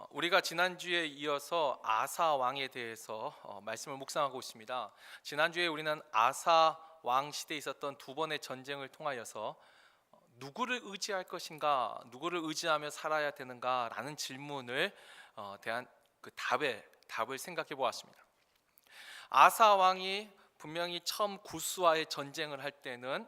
우리가 지난주에 이어서 아사 왕에 대해서 말씀을 묵상하고 있습니다. 지난주에 우리는 아사 왕 시대에 있었던 두 번의 전쟁을 통하여서 누구를 의지할 것인가, 누구를 의지하며 살아야 되는가라는 질문을 대한 그 답을 생각해 보았습니다. 아사 왕이 분명히 처음 구스와의 전쟁을 할 때는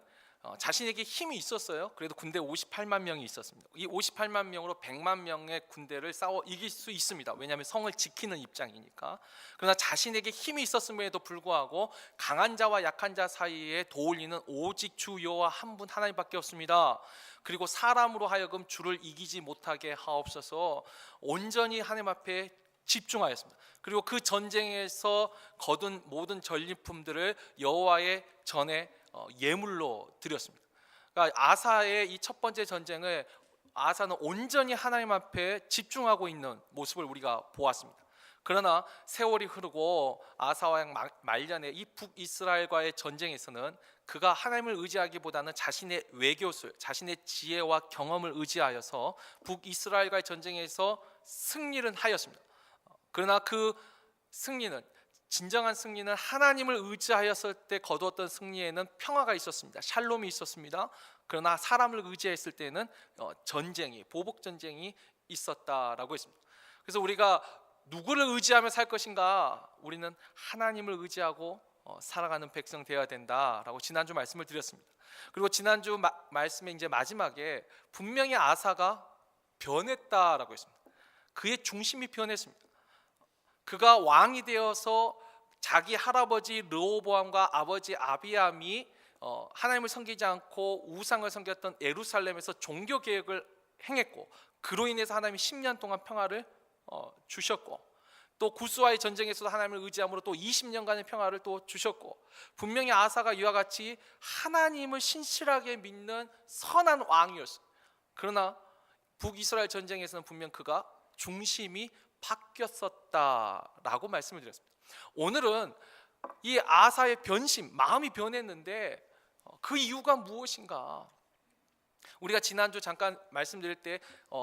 자신에게 힘이 있었어요. 그래도 군대 58만 명이 있었습니다. 이 58만 명으로 100만 명의 군대를 싸워 이길 수 있습니다. 왜냐하면 성을 지키는 입장이니까. 그러나 자신에게 힘이 있었음에도 불구하고 강한 자와 약한 자 사이에 도울리는 오직 주 여호와 한 분 하나님밖에 없습니다. 그리고 사람으로 하여금 주를 이기지 못하게 하옵소서. 온전히 하나님 앞에 집중하였습니다. 그리고 그 전쟁에서 거둔 모든 전리품들을 여호와의 전에 예물로 드렸습니다. 그러니까 아사의 이 첫 번째 전쟁을 아사는 온전히 하나님 앞에 집중하고 있는 모습을 우리가 보았습니다. 그러나 세월이 흐르고 아사 왕 말년에 이 북이스라엘과의 전쟁에서는 그가 하나님을 의지하기보다는 자신의 외교술, 자신의 지혜와 경험을 의지하여서 북이스라엘과의 전쟁에서 승리를 하였습니다. 그러나 그 승리는, 진정한 승리는 하나님을 의지하였을 때 거두었던 승리에는 평화가 있었습니다. 샬롬이 있었습니다. 그러나 사람을 의지했을 때는 전쟁이, 보복 전쟁이 있었다라고 했습니다. 그래서 우리가 누구를 의지하며 살 것인가? 우리는 하나님을 의지하고 살아가는 백성 되어야 된다라고 지난주 말씀을 드렸습니다. 그리고 지난주 말씀의 이제 마지막에 분명히 아사가 변했다라고 했습니다. 그의 중심이 변했습니다. 그가 왕이 되어서 자기 할아버지 르호보암과 아버지 아비암이 하나님을 섬기지 않고 우상을 섬겼던 예루살렘에서 종교 개혁을 행했고, 그로 인해서 하나님이 10년 동안 평화를 주셨고, 또 구스와의 전쟁에서도 하나님을 의지함으로 또 20년간의 평화를 또 주셨고, 분명히 아사가 이와 같이 하나님을 신실하게 믿는 선한 왕이었어요. 그러나 북이스라엘 전쟁에서는 분명 그가 중심이 바뀌었었다라고 말씀을 드렸습니다. 오늘은 이 아사의 변심, 마음이 변했는데 그 이유가 무엇인가? 우리가 지난주 잠깐 말씀드릴 때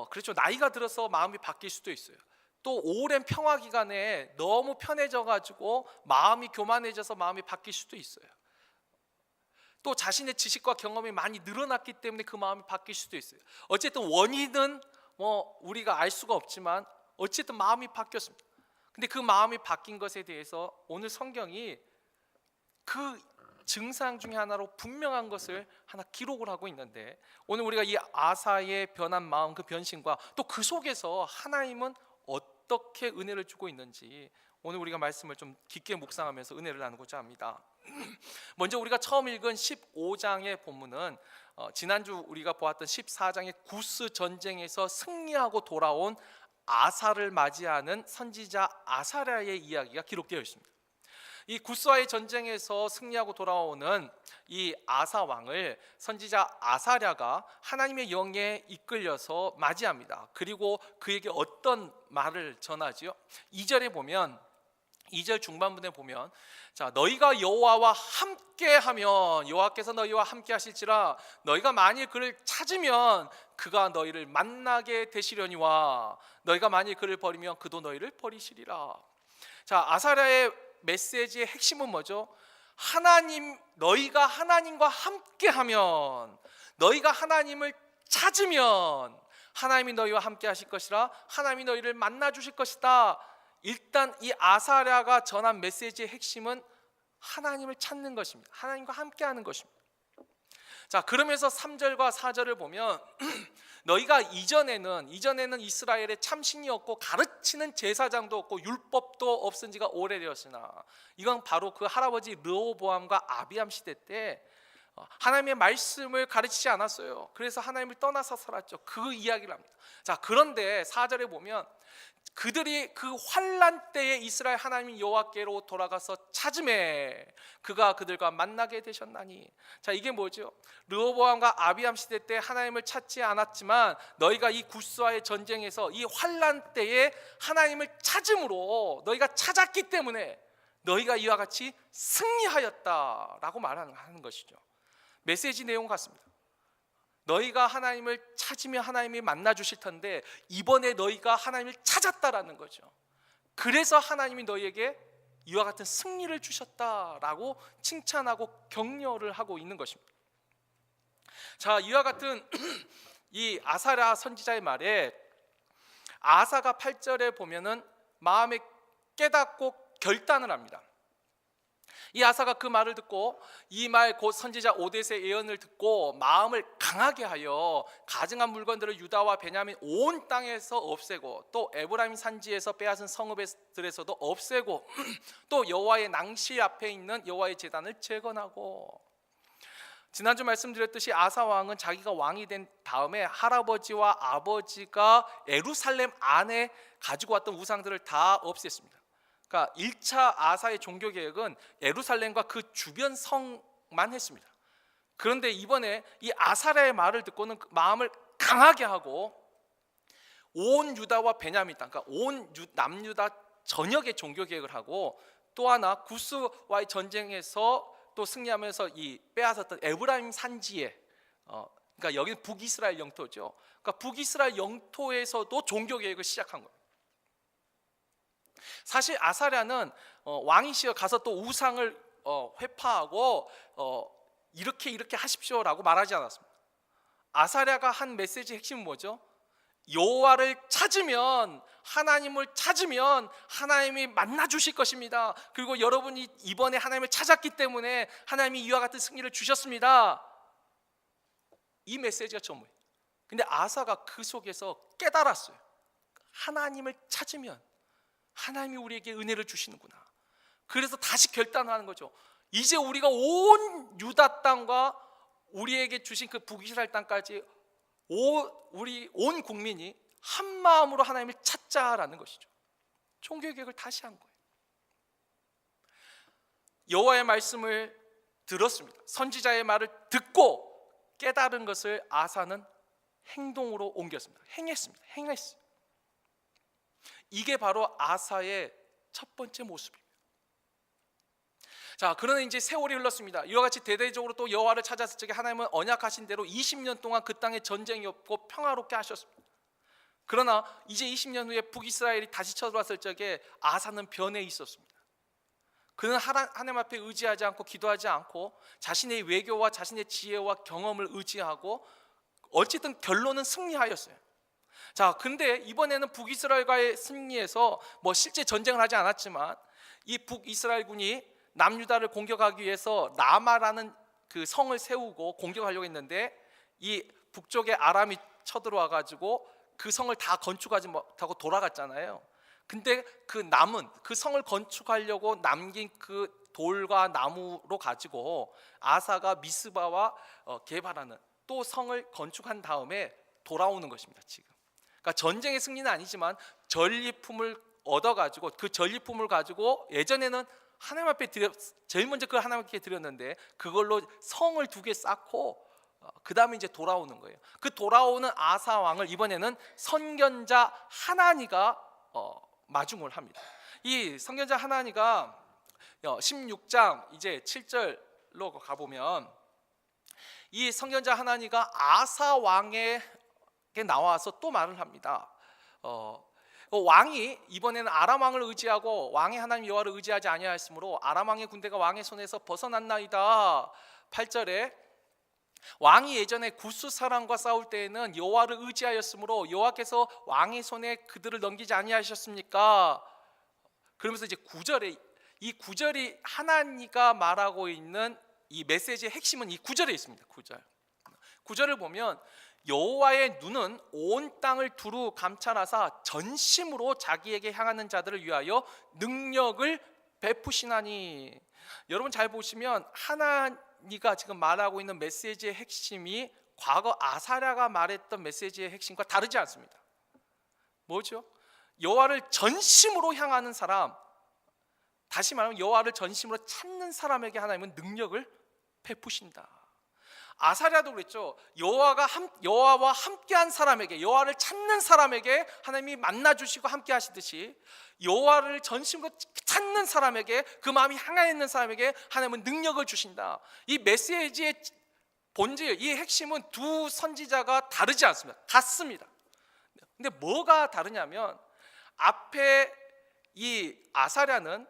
그렇죠, 나이가 들어서 마음이 바뀔 수도 있어요. 또 오랜 평화 기간에 너무 편해져 가지고 마음이 교만해져서 마음이 바뀔 수도 있어요. 또 자신의 지식과 경험이 많이 늘어났기 때문에 그 마음이 바뀔 수도 있어요. 어쨌든 원인은 우리가 알 수가 없지만 어쨌든 마음이 바뀌었습니다. 근데 그 마음이 바뀐 것에 대해서 오늘 성경이 그 증상 중에 하나로 분명한 것을 하나 기록을 하고 있는데, 오늘 우리가 이 아사의 변한 마음, 그 변심과 또 그 속에서 하나님은 어떻게 은혜를 주고 있는지 오늘 우리가 말씀을 좀 깊게 묵상하면서 은혜를 나누고자 합니다. 먼저 우리가 처음 읽은 15장의 본문은 지난주 우리가 보았던 14장의 구스 전쟁에서 승리하고 돌아온 아사를 맞이하는 선지자 아사랴의 이야기가 기록되어 있습니다. 이 구스와의 전쟁에서 승리하고 돌아오는 이 아사 왕을 선지자 아사랴가 하나님의 영에 이끌려서 맞이합니다. 그리고 그에게 어떤 말을 전하지요? 2절에 보면, 2절 중반부에 보면, 자, 너희가 여호와와 함께하면, 여호와께서 너희와 함께 하실지라, 너희가 만일 그를 찾으면 그가 너희를 만나게 되시려니와, 너희가 만일 그를 버리면 그도 너희를 버리시리라. 자, 아사랴의 메시지의 핵심은 뭐죠? 너희가 하나님과 함께하면, 너희가 하나님을 찾으면 하나님이 너희와 함께 하실 것이라, 하나님이 너희를 만나 주실 것이다. 일단 이 아사랴가 전한 메시지의 핵심은 하나님을 찾는 것입니다. 하나님과 함께하는 것입니다. 자, 그러면서 3절과 4절을 보면 너희가 이전에는 이스라엘에 참신이 없고 가르치는 제사장도 없고 율법도 없은 지가 오래되었으나, 이건 바로 그 할아버지 르호보암과 아비암 시대 때 하나님의 말씀을 가르치지 않았어요. 그래서 하나님을 떠나서 살았죠. 그 이야기를 합니다. 자, 그런데 4절에 보면 그들이 그 환난 때에 이스라엘 하나님 여호와께로 돌아가서 찾음에 그가 그들과 만나게 되셨나니. 자, 이게 뭐죠? 르호보암과 아비암 시대 때 하나님을 찾지 않았지만 너희가 이 구스와의 전쟁에서 이 환난 때에 하나님을 찾음으로 너희가 찾았기 때문에 너희가 이와 같이 승리하였다라고 말하는 것이죠. 메시지 내용 같습니다. 너희가 하나님을 찾으면 하나님이 만나 주실 텐데 이번에 너희가 하나님을 찾았다라는 거죠. 그래서 하나님이 너희에게 이와 같은 승리를 주셨다라고 칭찬하고 격려를 하고 있는 것입니다. 자, 이와 같은 이 아사랴 선지자의 말에 아사가 8절에 보면은 마음에 깨닫고 결단을 합니다. 이 아사가 그 말을 듣고 이 말 곧 선지자 오뎃의 예언을 듣고 마음을 강하게 하여 가증한 물건들을 유다와 베냐민 온 땅에서 없애고 또 에브라임 산지에서 빼앗은 성읍들에서도 없애고 또 여호와의 낭시 앞에 있는 여호와의 제단을 재건하고. 지난주 말씀드렸듯이 아사 왕은 자기가 왕이 된 다음에 할아버지와 아버지가 예루살렘 안에 가지고 왔던 우상들을 다 없앴습니다. 그러니까 1차 아사의 종교 개혁은 예루살렘과 그 주변 성만 했습니다. 그런데 이번에 이 아사랴의 말을 듣고는 마음을 강하게 하고 온 유다와 베냐민 땅, 그러니까 온 남유다 전역의 종교 개혁을 하고 또 하나 구스와의 전쟁에서 또 승리하면서 이 빼앗았던 에브라임 산지에 그러니까 여기는 북이스라엘 영토죠. 그러니까 북이스라엘 영토에서도 종교 개혁을 시작한 거예요. 사실 아사랴는 왕이시여 가서 또 우상을 회파하고 이렇게 하십시오라고 말하지 않았습니다. 아사랴가 한 메시지의 핵심은 뭐죠? 여호와를 찾으면, 하나님을 찾으면 하나님이 만나 주실 것입니다. 그리고 여러분이 이번에 하나님을 찾았기 때문에 하나님이 이와 같은 승리를 주셨습니다. 이 메시지가 전부예요. 근데 아사가 그 속에서 깨달았어요. 하나님을 찾으면 하나님이 우리에게 은혜를 주시는구나. 그래서 다시 결단하는 거죠. 이제 우리가 온 유다 땅과 우리에게 주신 그 북이스라엘 땅까지 우리 온 국민이 한 마음으로 하나님을 찾자라는 것이죠. 종교 개혁을 다시 한 거예요. 여호와의 말씀을 들었습니다. 선지자의 말을 듣고 깨달은 것을 아사는 행동으로 옮겼습니다. 행했어요. 이게 바로 아사의 첫 번째 모습입니다. 자, 그러나 이제 세월이 흘렀습니다. 이와 같이 대대적으로 또 여호와를 찾았을 적에 하나님은 언약하신 대로 20년 동안 그 땅에 전쟁이 없고 평화롭게 하셨습니다. 그러나 이제 20년 후에 북이스라엘이 다시 쳐들어왔을 적에 아사는 변해 있었습니다. 그는 하나님 앞에 의지하지 않고 기도하지 않고 자신의 외교와 자신의 지혜와 경험을 의지하고 어쨌든 결론은 승리하였어요. 자, 근데 이번에는 북이스라엘과의 승리에서 실제 전쟁을 하지 않았지만 이 북이스라엘군이 남유다를 공격하기 위해서 라마라는 그 성을 세우고 공격하려고 했는데 이 북쪽의 아람이 쳐들어와 가지고 그 성을 다 건축하지 못하고 돌아갔잖아요. 근데 그 남은 그 성을 건축하려고 남긴 그 돌과 나무로 가지고 아사가 미스바와 게바라는 또 성을 건축한 다음에 돌아오는 것입니다. 지금 그러니까 전쟁의 승리는 아니지만 전리품을 얻어가지고 그 전리품을 가지고 예전에는 하나님 앞에 제일 먼저 그 하나님께 드렸는데 그걸로 성을 2개 쌓고 그 다음에 이제 돌아오는 거예요. 그 돌아오는 아사 왕을 이번에는 선견자 하나니가 마중을 합니다. 이 선견자 하나니가 16장 이제 7절로 가보면 이 선견자 하나니가 아사 왕에게 나와서 또 말을 합니다. 왕이 이번에는 아람 왕을 의지하고 왕의 하나님 여호와를 의지하지 아니하였으므로 아람 왕의 군대가 왕의 손에서 벗어났나이다. 8절에 왕이 예전에 구스 사람과 싸울 때에는 여호와를 의지하였으므로 여호와께서 왕의 손에 그들을 넘기지 아니하셨습니까? 그러면서 이제 9절에 이 9절이 하나니가 말하고 있는 이 메시지의 핵심은 이 9절에 있습니다. 9절을 보면 여호와의 눈은 온 땅을 두루 감찰하사 전심으로 자기에게 향하는 자들을 위하여 능력을 베푸시나니. 여러분 잘 보시면 하나니가 지금 말하고 있는 메시지의 핵심이 과거 아사랴가 말했던 메시지의 핵심과 다르지 않습니다. 뭐죠? 여호와를 전심으로 향하는 사람, 다시 말하면 여호와를 전심으로 찾는 사람에게 하나님은 능력을 베푸신다. 아사랴도 그랬죠. 여호와와 함께한 사람에게, 여호와를 찾는 사람에게 하나님이 만나 주시고 함께 하시듯이 여호와를 전심으로 찾는 사람에게, 그 마음이 향해 있는 사람에게 하나님은 능력을 주신다. 이 메시지의 본질, 이 핵심은 두 선지자가 다르지 않습니다. 같습니다. 근데 뭐가 다르냐면 앞에 이 아사랴는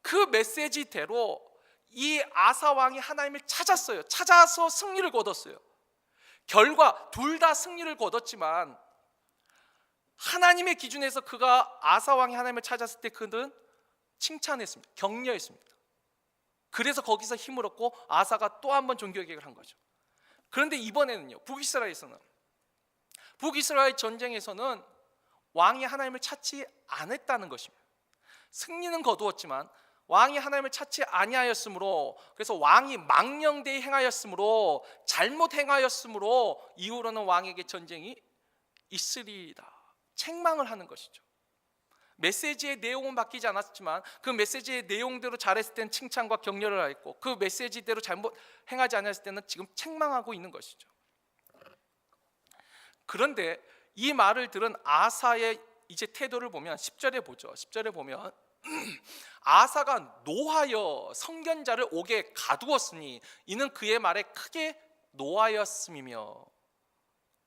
그 메시지대로 이 아사 왕이 하나님을 찾았어요. 찾아서 승리를 거뒀어요. 결과 둘 다 승리를 거뒀지만 하나님의 기준에서 그가 아사 왕이 하나님을 찾았을 때 그는 칭찬했습니다. 격려했습니다. 그래서 거기서 힘을 얻고 아사가 또 한 번 종교개혁을 한 거죠. 그런데 이번에는요, 북이스라엘 전쟁에서는 왕이 하나님을 찾지 않았다는 것입니다. 승리는 거두었지만 왕이 하나님을 찾지 아니하였으므로, 그래서 왕이 망령되이 행하였으므로, 잘못 행하였으므로 이후로는 왕에게 전쟁이 있으리이다, 책망을 하는 것이죠. 메시지의 내용은 바뀌지 않았지만 그 메시지의 내용대로 잘했을 때는 칭찬과 격려를 하였고, 그 메시지대로 잘못 행하지 않았을 때는 지금 책망하고 있는 것이죠. 그런데 이 말을 들은 아사의 이제 태도를 보면 10절에 보죠. 10절에 보면 아사가 노하여 성견자를 옥에 가두었으니 이는 그의 말에 크게 노하였음이며,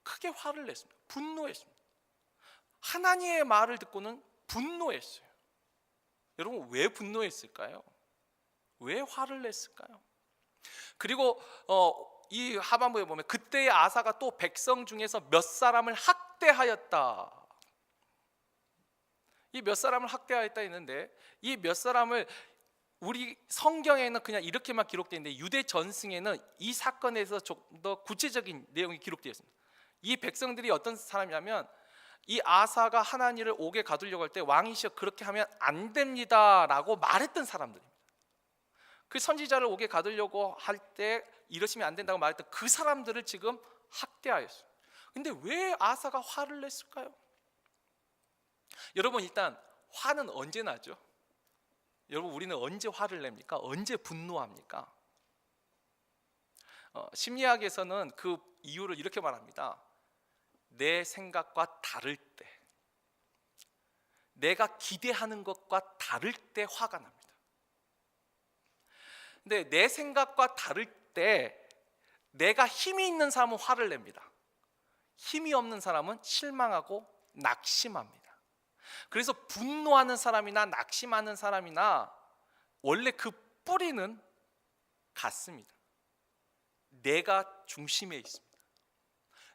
크게 화를 냈습니다. 분노했습니다. 하나님의 말을 듣고는 분노했어요. 여러분, 왜 분노했을까요? 왜 화를 냈을까요? 그리고 이 하반부에 보면 그때의 아사가 또 백성 중에서 몇 사람을 학대하였다. 이 몇 사람을 학대하였다 했는데, 이 몇 사람을 우리 성경에는 그냥 이렇게만 기록되어 있는데 유대 전승에는 이 사건에서 좀 더 구체적인 내용이 기록되어 있습니다. 이 백성들이 어떤 사람이냐면, 이 아사가 하나님을 옥에 가두려고 할 때 왕이시여 그렇게 하면 안 됩니다라고 말했던 사람들입니다. 그 선지자를 옥에 가두려고 할 때 이러시면 안 된다고 말했던 그 사람들을 지금 학대하였어요. 근데 왜 아사가 화를 냈을까요? 여러분, 일단 화는 언제 나죠? 여러분, 우리는 언제 화를 냅니까? 언제 분노합니까? 심리학에서는 그 이유를 이렇게 말합니다. 내 생각과 다를 때, 내가 기대하는 것과 다를 때 화가 납니다. 근데 내 생각과 다를 때 내가 힘이 있는 사람은 화를 냅니다. 힘이 없는 사람은 실망하고 낙심합니다. 그래서 분노하는 사람이나 낙심하는 사람이나 원래 그 뿌리는 같습니다. 내가 중심에 있습니다.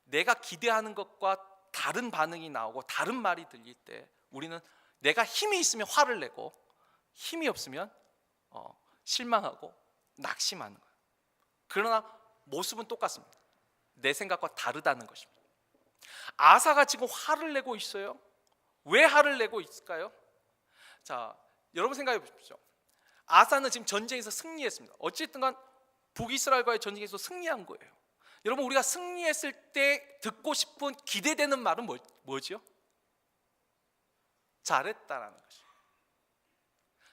내가 기대하는 것과 다른 반응이 나오고 다른 말이 들릴 때 우리는 내가 힘이 있으면 화를 내고 힘이 없으면 실망하고 낙심하는 거예요. 그러나 모습은 똑같습니다. 내 생각과 다르다는 것입니다. 아사가 지금 화를 내고 있어요. 왜 화를 내고 있을까요? 자, 여러분 생각해 보십시오. 아사는 지금 전쟁에서 승리했습니다. 어쨌든 간 북이스라엘과의 전쟁에서 승리한 거예요. 여러분, 우리가 승리했을 때 듣고 싶은 기대되는 말은 뭐죠? 잘했다라는 것이죠.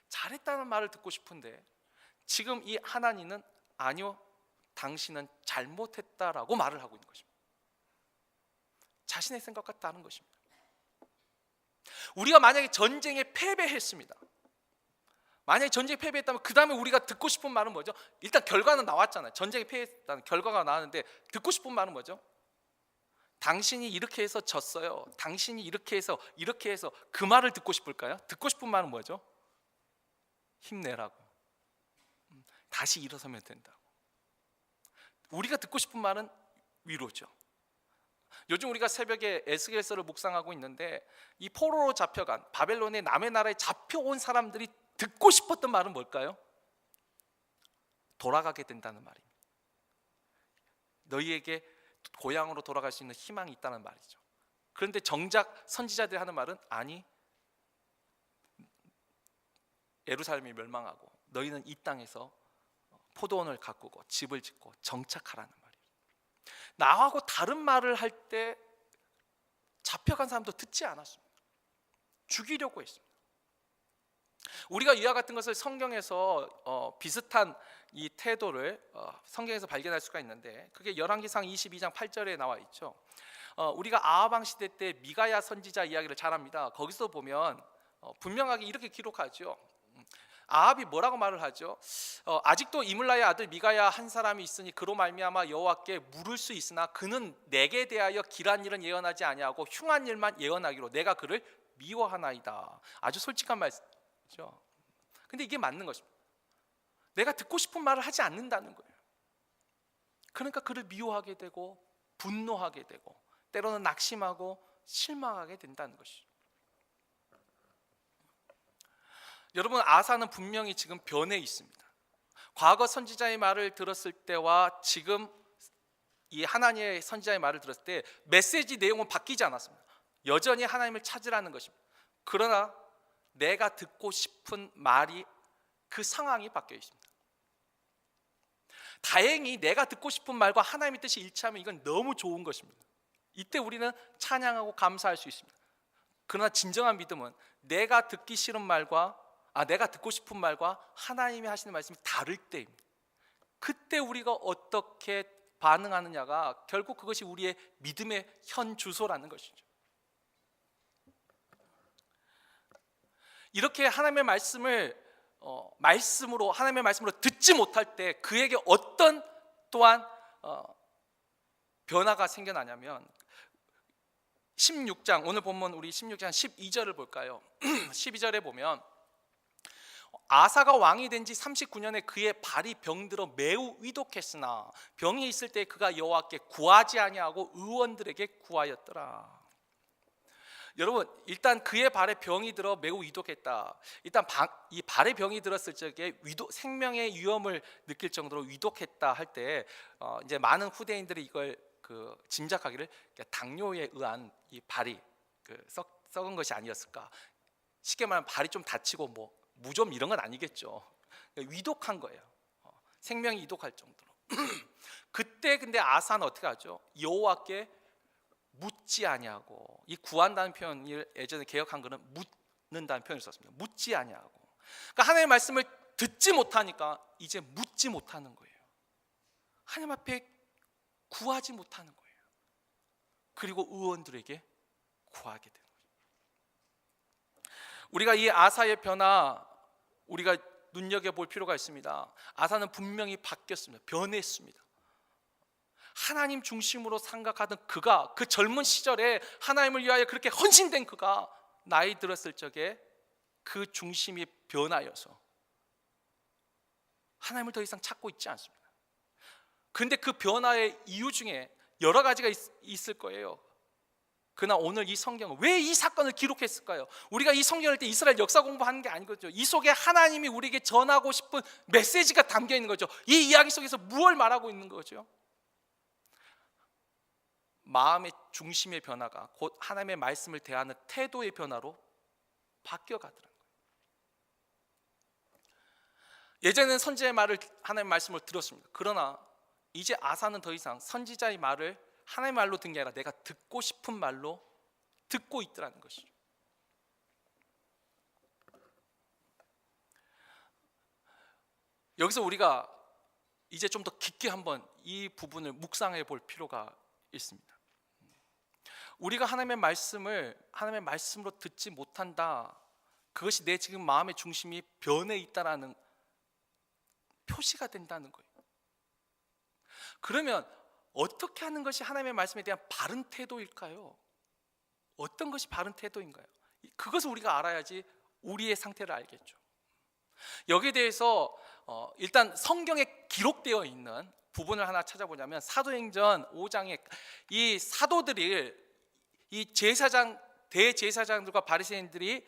잘했다는 말을 듣고 싶은데 지금 이 하나님은 아니요, 당신은 잘못했다라고 말을 하고 있는 것입니다. 자신의 생각과 다른 것입니다. 우리가 만약에 전쟁에 패배했습니다. 만약에 전쟁에 패배했다면 그 다음에 우리가 듣고 싶은 말은 뭐죠? 일단 결과는 나왔잖아요. 전쟁에 패했다는 결과가 나왔는데 듣고 싶은 말은 뭐죠? 당신이 이렇게 해서 졌어요. 당신이 이렇게 해서 그 말을 듣고 싶을까요? 듣고 싶은 말은 뭐죠? 힘내라고. 다시 일어서면 된다고. 우리가 듣고 싶은 말은 위로죠. 요즘 우리가 새벽에 에스겔서를 묵상하고 있는데 이 포로로 잡혀간 바벨론의 남의 나라에 잡혀온 사람들이 듣고 싶었던 말은 뭘까요? 돌아가게 된다는 말입니다. 너희에게 고향으로 돌아갈 수 있는 희망이 있다는 말이죠. 그런데 정작 선지자들이 하는 말은 아니, 예루살렘이 멸망하고 너희는 이 땅에서 포도원을 가꾸고 집을 짓고 정착하라는 말이에요. 나하고 다른 말을 할 때 잡혀간 사람도 듣지 않았습니다. 죽이려고 했습니다. 우리가 이와 같은 것을 성경에서 비슷한 이 태도를 성경에서 발견할 수가 있는데 그게 열왕기상 22장 8절에 나와 있죠. 우리가 아하방 시대 때 미가야 선지자 이야기를 잘 압니다. 거기서 보면 분명하게 이렇게 기록하죠. 아합이 뭐라고 말을 하죠? 아직도 이물라의 아들 미가야 한 사람이 있으니 그로 말미암아 여호와께 물을 수 있으나 그는 내게 대하여 길한 일은 예언하지 아니하고 흉한 일만 예언하기로 내가 그를 미워하나이다. 아주 솔직한 말이죠. 근데 이게 맞는 것입니다. 내가 듣고 싶은 말을 하지 않는다는 거예요. 그러니까 그를 미워하게 되고 분노하게 되고 때로는 낙심하고 실망하게 된다는 것이죠. 여러분, 아사는 분명히 지금 변해 있습니다. 과거 선지자의 말을 들었을 때와 지금 이 하나님의 선지자의 말을 들었을 때 메시지 내용은 바뀌지 않았습니다. 여전히 하나님을 찾으라는 것입니다. 그러나 내가 듣고 싶은 말이, 그 상황이 바뀌어 있습니다. 다행히 내가 듣고 싶은 말과 하나님의 뜻이 일치하면 이건 너무 좋은 것입니다. 이때 우리는 찬양하고 감사할 수 있습니다. 그러나 진정한 믿음은 내가 듣기 싫은 말과 내가 듣고 싶은 말과 하나님이 하시는 말씀이 다를 때입니다. 그때 우리가 어떻게 반응하느냐가 결국 그것이 우리의 믿음의 현 주소라는 것이죠. 이렇게 하나님의 하나님의 말씀으로 듣지 못할 때 그에게 어떤 또한 변화가 생겨나냐면 16장, 오늘 본문 우리 16장 12절을 볼까요? 12절에 보면 아사가 왕이 된 지 39년에 그의 발이 병들어 매우 위독했으나 병이 있을 때 그가 여호와께 구하지 아니하고 의원들에게 구하였더라. 여러분, 일단 그의 발에 병이 들어 매우 위독했다. 일단 이 발에 병이 들었을 적에 생명의 위험을 느낄 정도로 위독했다 할 때 이제 많은 후대인들이 이걸 짐작하기를 당뇨에 의한 이 발이 썩은 것이 아니었을까. 쉽게 말하면 발이 좀 다치고 무좀 이런 건 아니겠죠. 위독한 거예요. 생명이 위독할 정도로. 그때 근데 아사는 어떻게 하죠? 여호와께 묻지 아니하고, 이 구한다는 표현을 예전에 개혁한 거는 묻는다는 표현을 썼습니다. 묻지 아니하고. 그러니까 하나님의 말씀을 듣지 못하니까 이제 묻지 못하는 거예요. 하나님 앞에 구하지 못하는 거예요. 그리고 의원들에게 구하게 되는 거예요. 우리가 이 아사의 변화, 우리가 눈여겨볼 필요가 있습니다. 아사는 분명히 바뀌었습니다. 변했습니다. 하나님 중심으로 생각하던 그가, 그 젊은 시절에 하나님을 위하여 그렇게 헌신된 그가 나이 들었을 적에 그 중심이 변하여서 하나님을 더 이상 찾고 있지 않습니다. 그런데 그 변화의 이유 중에 여러 가지가 있을 거예요. 그러나 오늘 이 성경은 왜 이 사건을 기록했을까요? 우리가 이 성경을 때 이스라엘 역사 공부하는 게 아니거든요. 이 속에 하나님이 우리에게 전하고 싶은 메시지가 담겨 있는 거죠. 이 이야기 속에서 무엇을 말하고 있는 거죠? 마음의 중심의 변화가 곧 하나님의 말씀을 대하는 태도의 변화로 바뀌어가더라고요. 예전에는 선지자의 말을, 하나님의 말씀을 들었습니다. 그러나 이제 아사는 더 이상 선지자의 말을 하나님의 말로 듣는 게 아니라 내가 듣고 싶은 말로 듣고 있더라는 것이죠. 여기서 우리가 이제 좀 더 깊게 한번 이 부분을 묵상해 볼 필요가 있습니다. 우리가 하나님의 말씀으로 듣지 못한다, 그것이 내 지금 마음의 중심이 변해 있다라는 표시가 된다는 거예요. 그러면 어떻게 하는 것이 하나님의 말씀에 대한 바른 태도일까요? 어떤 것이 바른 태도인가요? 그것을 우리가 알아야지 우리의 상태를 알겠죠. 여기에 대해서 일단 성경에 기록되어 있는 부분을 하나 찾아보자면 사도행전 5장에 이 사도들이 이 대제사장들과 바리새인들이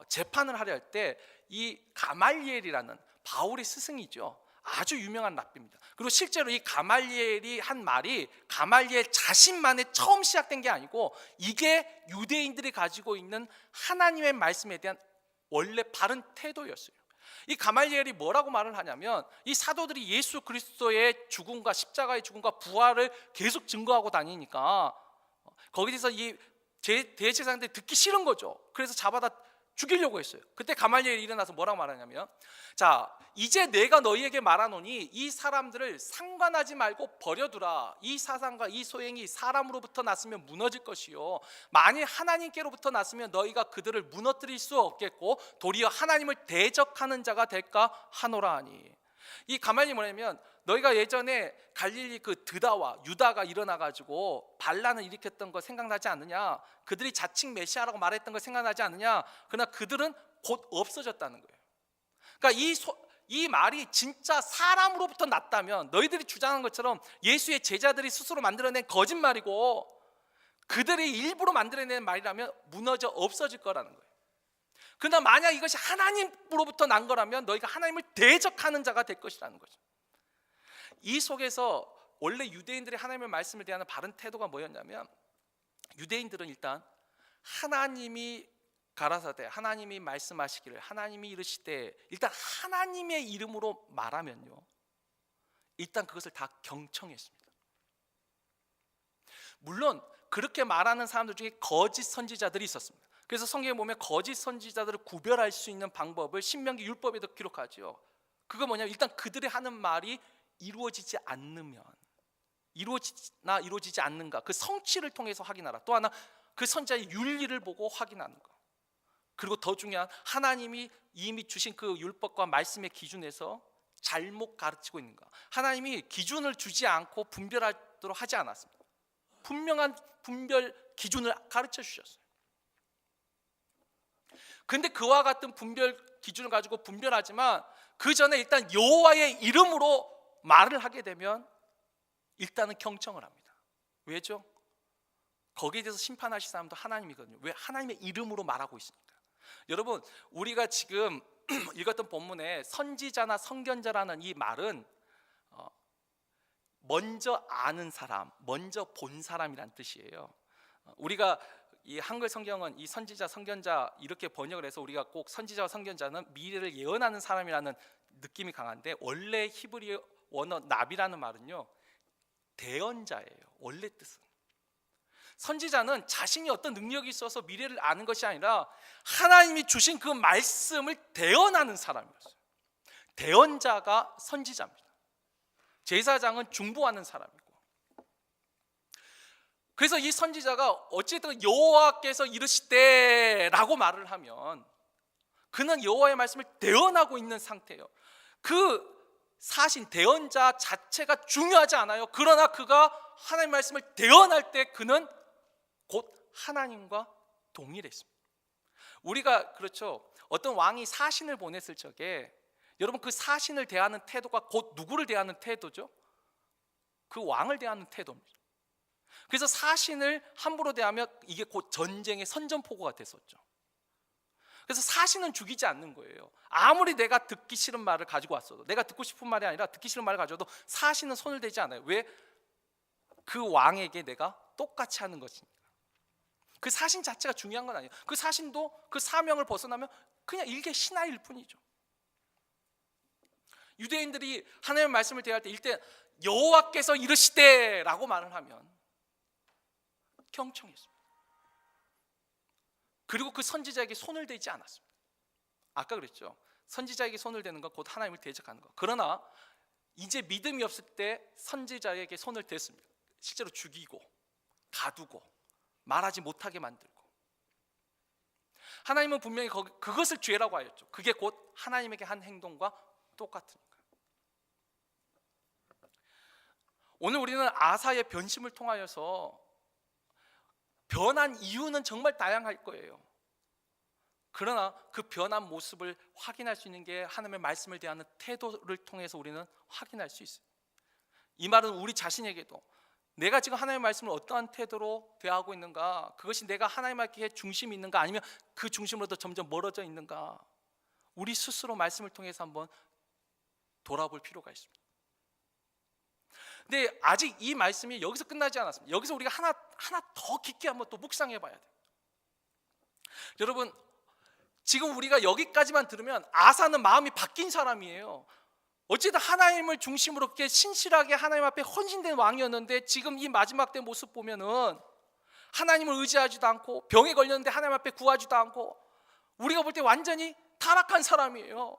재판을 하려 할 때 이 가말리엘이라는 바울의 스승이죠. 아주 유명한 랍비입니다. 그리고 실제로 이 가말리엘이 한 말이 가말리엘 자신만의 처음 시작된 게 아니고 이게 유대인들이 가지고 있는 하나님의 말씀에 대한 원래 바른 태도였어요. 이 가말리엘이 뭐라고 말을 하냐면 이 사도들이 예수 그리스도의 죽음과 십자가의 죽음과 부활을 계속 증거하고 다니니까 거기서 이 대제사장들이 듣기 싫은 거죠. 그래서 잡아다 죽이려고 했어요. 그때 가말리엘이 일어나서 뭐라고 말하냐면, 자, 이제 내가 너희에게 말하노니 이 사람들을 상관하지 말고 버려두라. 이 사상과 이 소행이 사람으로부터 났으면 무너질 것이요, 만일 하나님께로부터 났으면 너희가 그들을 무너뜨릴 수 없겠고 도리어 하나님을 대적하는 자가 될까 하노라 하니. 이 가말리엘이 뭐냐면, 너희가 예전에 갈릴리 그 드다와 유다가 일어나가지고 반란을 일으켰던 거 생각나지 않느냐? 그들이 자칭 메시아라고 말했던 거 생각나지 않느냐? 그러나 그들은 곧 없어졌다는 거예요. 그러니까 이 말이 진짜 사람으로부터 났다면, 너희들이 주장한 것처럼 예수의 제자들이 스스로 만들어낸 거짓말이고 그들이 일부러 만들어낸 말이라면 무너져 없어질 거라는 거예요. 그러나 만약 이것이 하나님으로부터 난 거라면 너희가 하나님을 대적하는 자가 될 것이라는 거죠. 이 속에서 원래 유대인들이 하나님의 말씀을 대하는 바른 태도가 뭐였냐면, 유대인들은 일단 하나님이 가라사대, 하나님이 말씀하시기를, 하나님이 이르시되, 일단 하나님의 이름으로 말하면요, 일단 그것을 다 경청했습니다. 물론 그렇게 말하는 사람들 중에 거짓 선지자들이 있었습니다. 그래서 성경에 보면 거짓 선지자들을 구별할 수 있는 방법을 신명기 율법에도 기록하죠. 그거 뭐냐면, 일단 그들이 하는 말이 이루어지지 않으면, 이루어지나 이루어지지 않는가, 그 성취를 통해서 확인하라. 또 하나, 그 선지자의 윤리를 보고 확인하는 거. 그리고 더 중요한, 하나님이 이미 주신 그 율법과 말씀의 기준에서 잘못 가르치고 있는가. 하나님이 기준을 주지 않고 분별하도록 하지 않았습니다. 분명한 분별 기준을 가르쳐 주셨어요. 근데 그와 같은 분별 기준을 가지고 분별하지만 그 전에 일단 여호와의 이름으로 말을 하게 되면 일단은 경청을 합니다. 왜죠? 거기에 대해서 심판하실 사람도 하나님이거든요. 왜? 하나님의 이름으로 말하고 있으니까. 여러분, 우리가 지금 읽었던 본문에 선지자나 선견자라는 이 말은 먼저 아는 사람, 먼저 본 사람이란 뜻이에요. 우리가 이 한글 성경은 이 선지자, 선견자 이렇게 번역을 해서 우리가 꼭 선지자와 선견자는 미래를 예언하는 사람이라는 느낌이 강한데, 원래 히브리 원어 나비라는 말은요, 대언자예요. 원래 뜻은. 선지자는 자신이 어떤 능력이 있어서 미래를 아는 것이 아니라 하나님이 주신 그 말씀을 대언하는 사람이었어요. 대언자가 선지자입니다. 제사장은 중보하는 사람이고. 그래서 이 선지자가 어쨌든 여호와께서 이르시되라고 말을 하면 그는 여호와의 말씀을 대언하고 있는 상태예요. 그 사신 대언자 자체가 중요하지 않아요. 그러나 그가 하나님의 말씀을 대언할 때 그는 곧 하나님과 동일했습니다. 우리가 그렇죠, 어떤 왕이 사신을 보냈을 적에 여러분, 그 사신을 대하는 태도가 곧 누구를 대하는 태도죠? 그 왕을 대하는 태도입니다. 그래서 사신을 함부로 대하면 이게 곧 전쟁의 선전포고가 됐었죠. 그래서 사신은 죽이지 않는 거예요. 아무리 내가 듣기 싫은 말을 가지고 왔어도, 내가 듣고 싶은 말이 아니라 듣기 싫은 말을 가져도 사신은 손을 대지 않아요. 왜? 그 왕에게 내가 똑같이 하는 것이니까. 그 사신 자체가 중요한 건 아니에요. 그 사신도 그 사명을 벗어나면 그냥 일개 신하일 뿐이죠. 유대인들이 하나님의 말씀을 대할 때 일단 여호와께서 이르시되라고 말을 하면 경청했습니다. 그리고 그 선지자에게 손을 대지 않았습니다. 아까 그랬죠, 선지자에게 손을 대는 건 곧 하나님을 대적하는 것. 그러나 이제 믿음이 없을 때 선지자에게 손을 댔습니다. 실제로 죽이고 가두고 말하지 못하게 만들고. 하나님은 분명히 그것을 죄라고 하였죠. 그게 곧 하나님에게 한 행동과 똑같으니까. 오늘 우리는 아사의 변심을 통하여서 변한 이유는 정말 다양할 거예요. 그러나 그 변한 모습을 확인할 수 있는 게 하나님의 말씀을 대하는 태도를 통해서 우리는 확인할 수 있어요. 이 말은 우리 자신에게도 내가 지금 하나님의 말씀을 어떠한 태도로 대하고 있는가, 그것이 내가 하나님께 중심이 있는가, 아니면 그 중심으로부터 점점 멀어져 있는가, 우리 스스로 말씀을 통해서 한번 돌아볼 필요가 있습니다. 근데 아직 이 말씀이 여기서 끝나지 않았습니다. 여기서 우리가 하나 더 깊게 한번 또 묵상해 봐야 돼요. 여러분, 지금 우리가 여기까지만 들으면 아사는 마음이 바뀐 사람이에요. 어쨌든 하나님을 중심으로 이렇게 신실하게 하나님 앞에 헌신된 왕이었는데, 지금 이 마지막 때 모습 보면은 하나님을 의지하지도 않고, 병에 걸렸는데 하나님 앞에 구하지도 않고, 우리가 볼 때 완전히 타락한 사람이에요.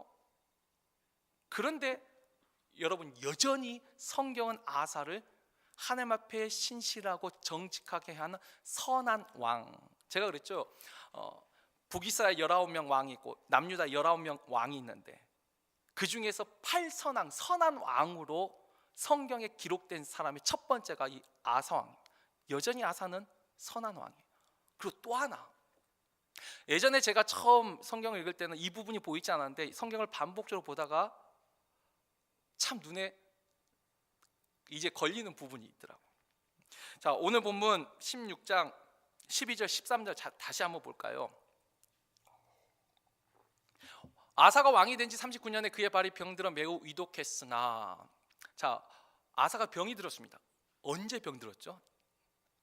그런데 여러분, 여전히 성경은 아사를 하나님 앞에 신실하고 정직하게 하는 선한 왕. 제가 그랬죠. 북이스라엘 19명 왕이 있고 남유다 19명 왕이 있는데 그 중에서 8선왕, 선한 왕으로 성경에 기록된 사람이 첫 번째가 이 아사 왕. 여전히 아사는 선한 왕이에요. 그리고 또 하나, 예전에 제가 처음 성경을 읽을 때는 이 부분이 보이지 않았는데 성경을 반복적으로 보다가 참 눈에 이제 걸리는 부분이 있더라고요. 자, 오늘 본문 16장 12절 13절 다시 한번 볼까요? 아사가 왕이 된 지 39년에 그의 발이 병들어 매우 위독했으나, 자, 아사가 병이 들었습니다. 언제 병 들었죠?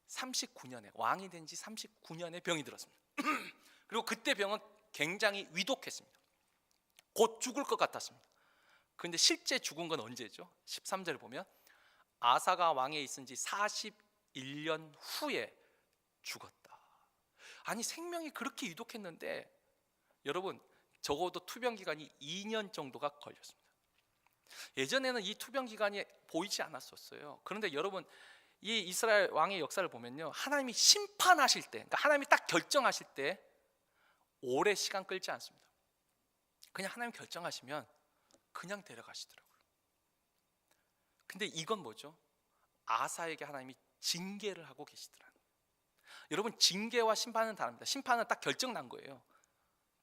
39년에, 왕이 된 지 39년에 병이 들었습니다. 그리고 그때 병은 굉장히 위독했습니다. 곧 죽을 것 같았습니다. 그런데 실제 죽은 건 언제죠? 13절을 보면 아사가 왕에 있은 지 41년 후에 죽었다. 아니, 생명이 그렇게 위독했는데 여러분, 적어도 투병 기간이 2년 정도가 걸렸습니다. 예전에는 이 투병 기간이 보이지 않았었어요. 그런데 여러분, 이 이스라엘 왕의 역사를 보면요, 하나님이 심판하실 때, 그러니까 하나님이 딱 결정하실 때 오래 시간 끌지 않습니다. 그냥 하나님 결정하시면 그냥 데려가시더라고요. 근데 이건 뭐죠? 아사에게 하나님이 징계를 하고 계시더라고요. 여러분, 징계와 심판은 다릅니다. 심판은 딱 결정 난 거예요.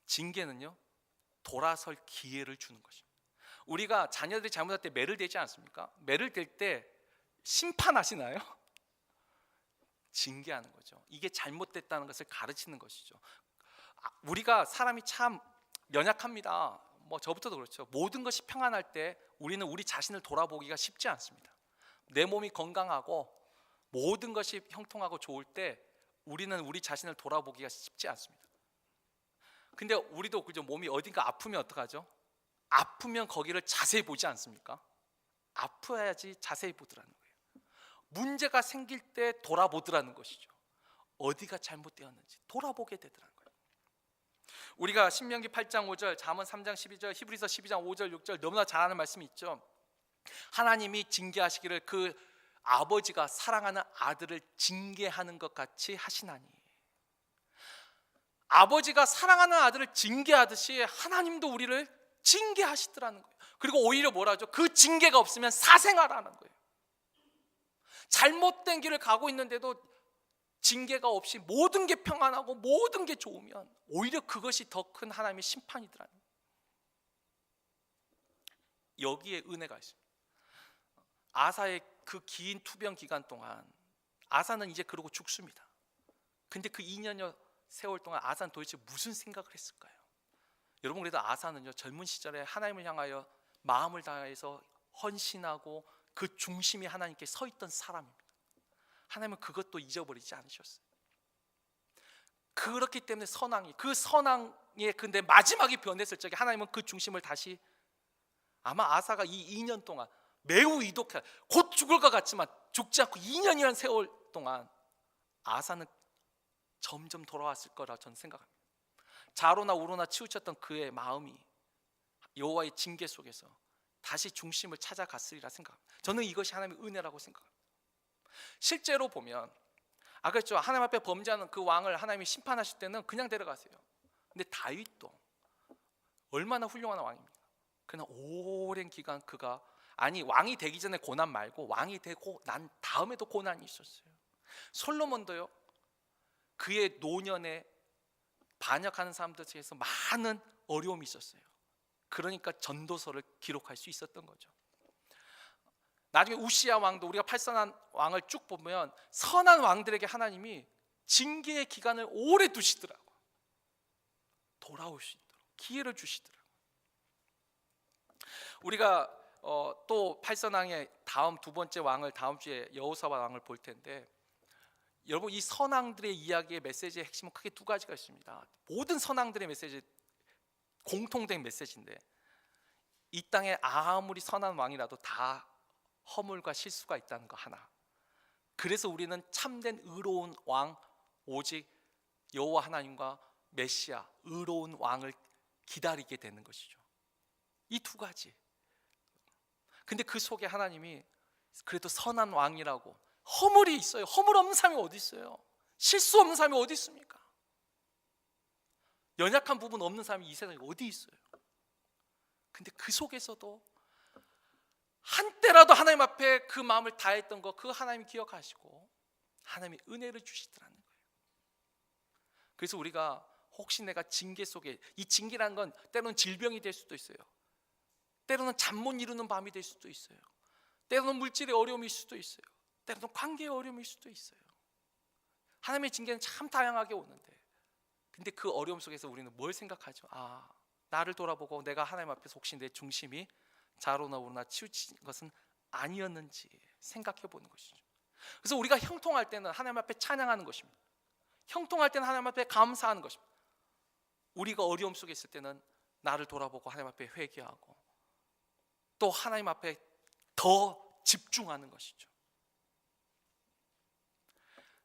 징계는요, 돌아설 기회를 주는 것입니다. 우리가 자녀들이 잘못할 때 매를 대지 않습니까? 매를 댈 때 심판하시나요? 징계하는 거죠. 이게 잘못됐다는 것을 가르치는 것이죠. 우리가 사람이 참 연약합니다. 뭐 저부터도 그렇죠. 모든 것이 평안할 때 우리는 우리 자신을 돌아보기가 쉽지 않습니다. 내 몸이 건강하고 모든 것이 형통하고 좋을 때 우리는 우리 자신을 돌아보기가 쉽지 않습니다. 근데 우리도 그죠, 몸이 어딘가 아프면 어떡하죠? 아프면 거기를 자세히 보지 않습니까? 아파야지 자세히 보더라는 거예요. 문제가 생길 때 돌아보더라는 것이죠. 어디가 잘못되었는지 돌아보게 되더라는 거예요. 우리가 신명기 8장 5절, 잠언 3장 12절, 히브리서 12장 5절 6절 너무나 잘 아는 말씀이 있죠. 하나님이 징계하시기를 그 아버지가 사랑하는 아들을 징계하는 것 같이 하시나니. 아버지가 사랑하는 아들을 징계하듯이 하나님도 우리를 징계하시더라는 거예요. 그리고 오히려 뭐라 하죠? 그 징계가 없으면 사생활하는 거예요. 잘못된 길을 가고 있는데도 징계가 없이 모든 게 평안하고 모든 게 좋으면 오히려 그것이 더 큰 하나님의 심판이더라는 거예요. 여기에 은혜가 있습니다. 아사의 그 긴 투병 기간 동안 아사는 이제 그러고 죽습니다. 근데 그 2년여 세월 동안 아사는 도대체 무슨 생각을 했을까요? 여러분, 그래도 아사는요, 젊은 시절에 하나님을 향하여 마음을 다해서 헌신하고 그 중심이 하나님께 서 있던 사람입니다. 하나님은 그것도 잊어버리지 않으셨어요. 그렇기 때문에 그 선왕의 근데 마지막이 변했을 적에 하나님은 그 중심을 다시, 아마 아사가 이 2년 동안 매우 이독해 곧 죽을 것 같지만 죽지 않고 2년이라는 세월 동안 아사는 점점 돌아왔을 거라 저는 생각합니다. 좌로나 우로나 치우쳤던 그의 마음이 여호와의 징계 속에서 다시 중심을 찾아갔으리라 생각합니다. 저는 이것이 하나님의 은혜라고 생각합니다. 실제로 보면 그렇죠, 하나님 앞에 범죄하는 그 왕을 하나님이 심판하실 때는 그냥 데려가세요. 근데 다윗도 얼마나 훌륭한 왕입니까? 그러나 오랜 기간 그가, 아니, 왕이 되기 전에 고난 말고 왕이 되고 난 다음에도 고난이 있었어요. 솔로몬도요, 그의 노년에 반역하는 사람들 중에서 많은 어려움이 있었어요. 그러니까 전도서를 기록할 수 있었던 거죠. 나중에 우시야 왕도, 우리가 8선한 왕을 쭉 보면 선한 왕들에게 하나님이 징계의 기간을 오래 두시더라고요. 돌아올 수 있도록 기회를 주시더라고요. 우리가 또 8선왕의 다음 두 번째 왕을 다음 주에 여호사밧 왕을 볼 텐데, 여러분, 이 선왕들의 이야기의 메시지의 핵심은 크게 두 가지가 있습니다. 모든 선왕들의 메시지 공통된 메시지인데, 이 땅에 아무리 선한 왕이라도 다 허물과 실수가 있다는 거 하나. 그래서 우리는 참된 의로운 왕 오직 여호와 하나님과 메시아, 의로운 왕을 기다리게 되는 것이죠. 이 두 가지. 근데 그 속에 하나님이 그래도 선한 왕이라고, 허물이 있어요. 허물 없는 사람이 어디 있어요? 실수 없는 사람이 어디 있습니까? 연약한 부분 없는 사람이 이 세상에 어디 있어요? 근데 그 속에서도 한때라도 하나님 앞에 그 마음을 다했던 거, 그 하나님 기억하시고 하나님이 은혜를 주시더라는 거예요. 그래서 우리가 혹시 내가 징계 속에, 이 징계라는 건 때로는 질병이 될 수도 있어요. 때로는 잠 못 이루는 밤이 될 수도 있어요. 때로는 물질의 어려움일 수도 있어요. 때로는 관계의 어려움일 수도 있어요. 하나님의 징계는 참 다양하게 오는데, 근데 그 어려움 속에서 우리는 뭘 생각하죠? 나를 돌아보고 내가 하나님 앞에서 혹시 내 중심이 좌로나 우로나 치우친 것은 아니었는지 생각해 보는 것이죠. 그래서 우리가 형통할 때는 하나님 앞에 찬양하는 것입니다. 형통할 때는 하나님 앞에 감사하는 것입니다. 우리가 어려움 속에 있을 때는 나를 돌아보고 하나님 앞에 회개하고 또 하나님 앞에 더 집중하는 것이죠.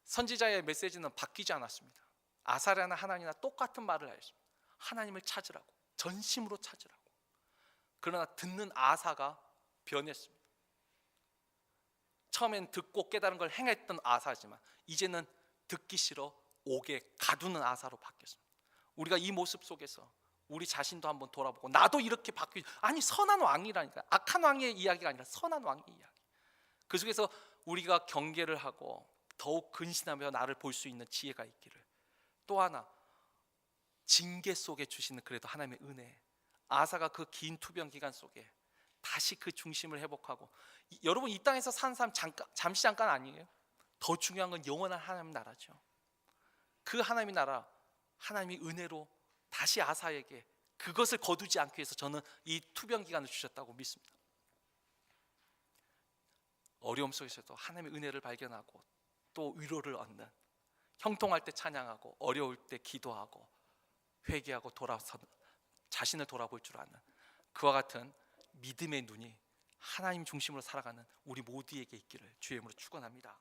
선지자의 메시지는 바뀌지 않았습니다. 아사랴나 하나님이나 똑같은 말을 하였습니다. 하나님을 찾으라고, 전심으로 찾으라고. 그러나 듣는 아사가 변했습니다. 처음엔 듣고 깨달은 걸 행했던 아사지만 이제는 듣기 싫어 옥에 가두는 아사로 바뀌었습니다. 우리가 이 모습 속에서 우리 자신도 한번 돌아보고, 나도 이렇게 아니 선한 왕이라니까, 악한 왕의 이야기가 아니라 선한 왕의 이야기. 그 속에서 우리가 경계를 하고 더욱 근신하며 나를 볼 수 있는 지혜가 있기를. 또 하나, 징계 속에 주시는 그래도 하나님의 은혜. 아사가 그 긴 투병 기간 속에 다시 그 중심을 회복하고, 여러분 이 땅에서 사는 사람 잠시 잠깐 아니에요. 더 중요한 건 영원한 하나님 나라죠. 그 하나님의 나라, 하나님이 은혜로 다시 아사에게 그것을 거두지 않기 위해서 저는 이 투병 기간을 주셨다고 믿습니다. 어려움 속에서도 하나님의 은혜를 발견하고 또 위로를 얻는, 형통할 때 찬양하고 어려울 때 기도하고 회개하고 돌아서 자신을 돌아볼 줄 아는 그와 같은 믿음의 눈이 하나님 중심으로 살아가는 우리 모두에게 있기를 주의 이름으로 축원합니다.